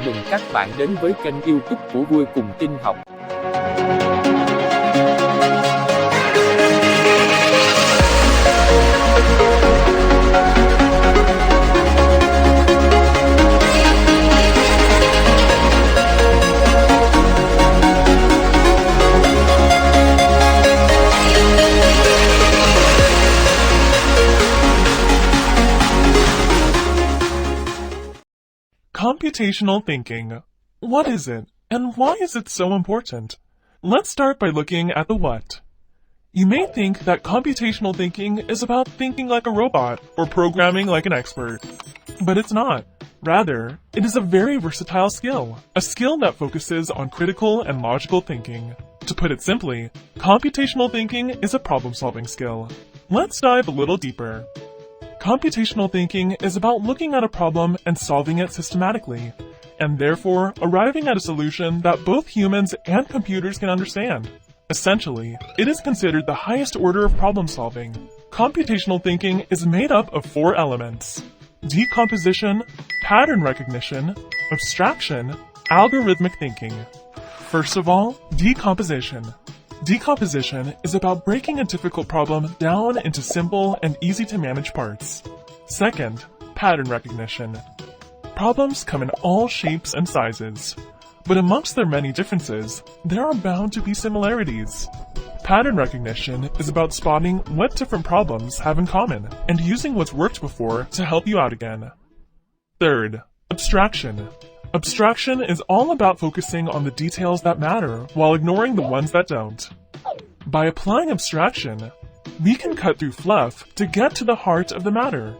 mừng các bạn đến với kênh YouTube của Vui cùng Tin Học. Computational thinking. What is it, and why is it so important? Let's start by looking at the what. You may think that computational thinking is about thinking like a robot or programming like an expert, but it's not. Rather, it is a very versatile skill, a skill that focuses on critical and logical thinking. To put it simply, computational thinking is a problem-solving skill. Let's dive a little deeper. Computational thinking is about looking at a problem and solving it systematically, and therefore arriving at a solution that both humans and computers can understand. Essentially, it is considered the highest order of problem solving. Computational thinking is made up of 4 elements: decomposition, pattern recognition, abstraction, algorithmic thinking. First of all, decomposition. Decomposition is about breaking a difficult problem down into simple and easy to manage parts. Second, pattern recognition. Problems come in all shapes and sizes, but amongst their many differences, there are bound to be similarities. Pattern recognition is about spotting what different problems have in common and using what's worked before to help you out again. Third, abstraction. Abstraction is all about focusing on the details that matter while ignoring the ones that don't. By applying abstraction, we can cut through fluff to get to the heart of the matter.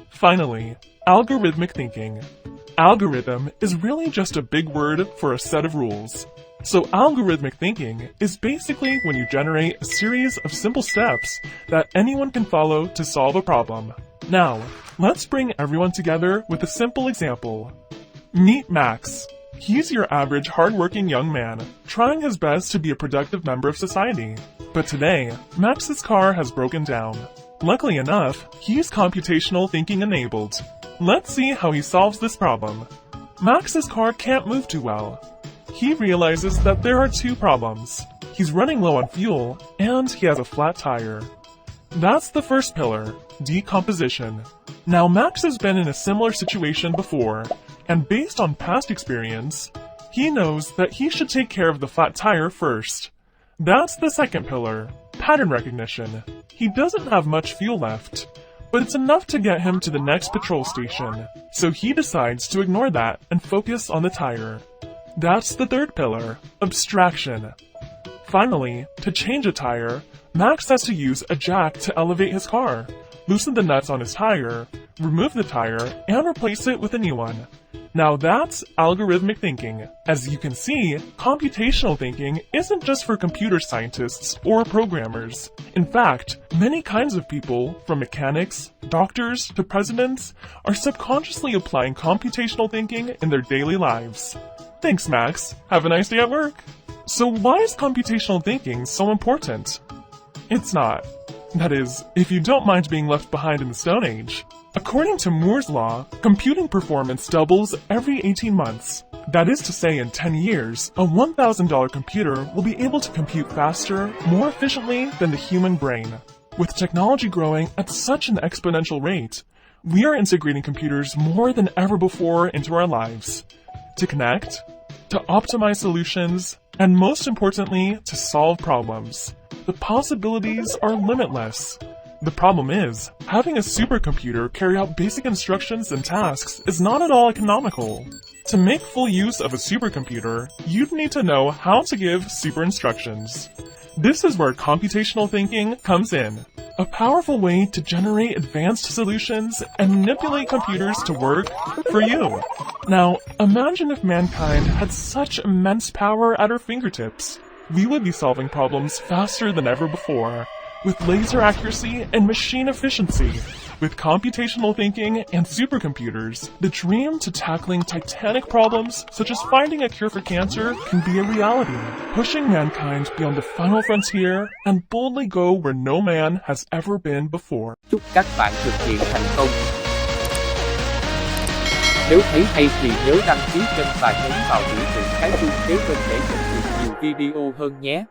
Finally, algorithmic thinking. Algorithm is really just a big word for a set of rules. So algorithmic thinking is basically when you generate a series of simple steps that anyone can follow to solve a problem. Now, let's bring everyone together with a simple example. Meet Max. He's your average hardworking young man, trying his best to be a productive member of society. But today, Max's car has broken down. Luckily enough, he's computational thinking enabled. Let's see how he solves this problem. Max's car can't move too well. He realizes that there are 2 problems. He's running low on fuel, and he has a flat tire. That's the first pillar, decomposition. Now Max has been in a similar situation before, and based on past experience, he knows that he should take care of the flat tire first. That's the second pillar, pattern recognition. He doesn't have much fuel left, but it's enough to get him to the next patrol station, so he decides to ignore that and focus on the tire. That's the third pillar, abstraction. Finally, to change a tire, Max has to use a jack to elevate his car, loosen the nuts on his tire, remove the tire, and replace it with a new one. Now that's algorithmic thinking. As you can see, computational thinking isn't just for computer scientists or programmers. In fact, many kinds of people, from mechanics, doctors, to presidents, are subconsciously applying computational thinking in their daily lives. Thanks, Max. Have a nice day at work. So why is computational thinking so important? It's not. That is, if you don't mind being left behind in the Stone Age. According to Moore's law, computing performance doubles every 18 months. That is to say, in 10 years, a $1,000 computer will be able to compute faster, more efficiently than the human brain. With technology growing at such an exponential rate, we are integrating computers more than ever before into our lives. To connect, to optimize solutions, and most importantly, to solve problems. The possibilities are limitless. The problem is, having a supercomputer carry out basic instructions and tasks is not at all economical. To make full use of a supercomputer, you'd need to know how to give super instructions. This is where computational thinking comes in. A powerful way to generate advanced solutions and manipulate computers to work for you. Now, imagine if mankind had such immense power at our fingertips. We would be solving problems faster than ever before, with laser accuracy and machine efficiency. With computational thinking and supercomputers, the dream to tackling titanic problems such as finding a cure for cancer can be a reality, pushing mankind beyond the final frontier and boldly go where no man has ever been before. Chúc các bạn thực hiện thành công. Nếu thấy hay thì nhớ đăng ký kênh và nhấn vào biểu tượng cái chuông kế bên để nhận được nhiều video hơn nhé.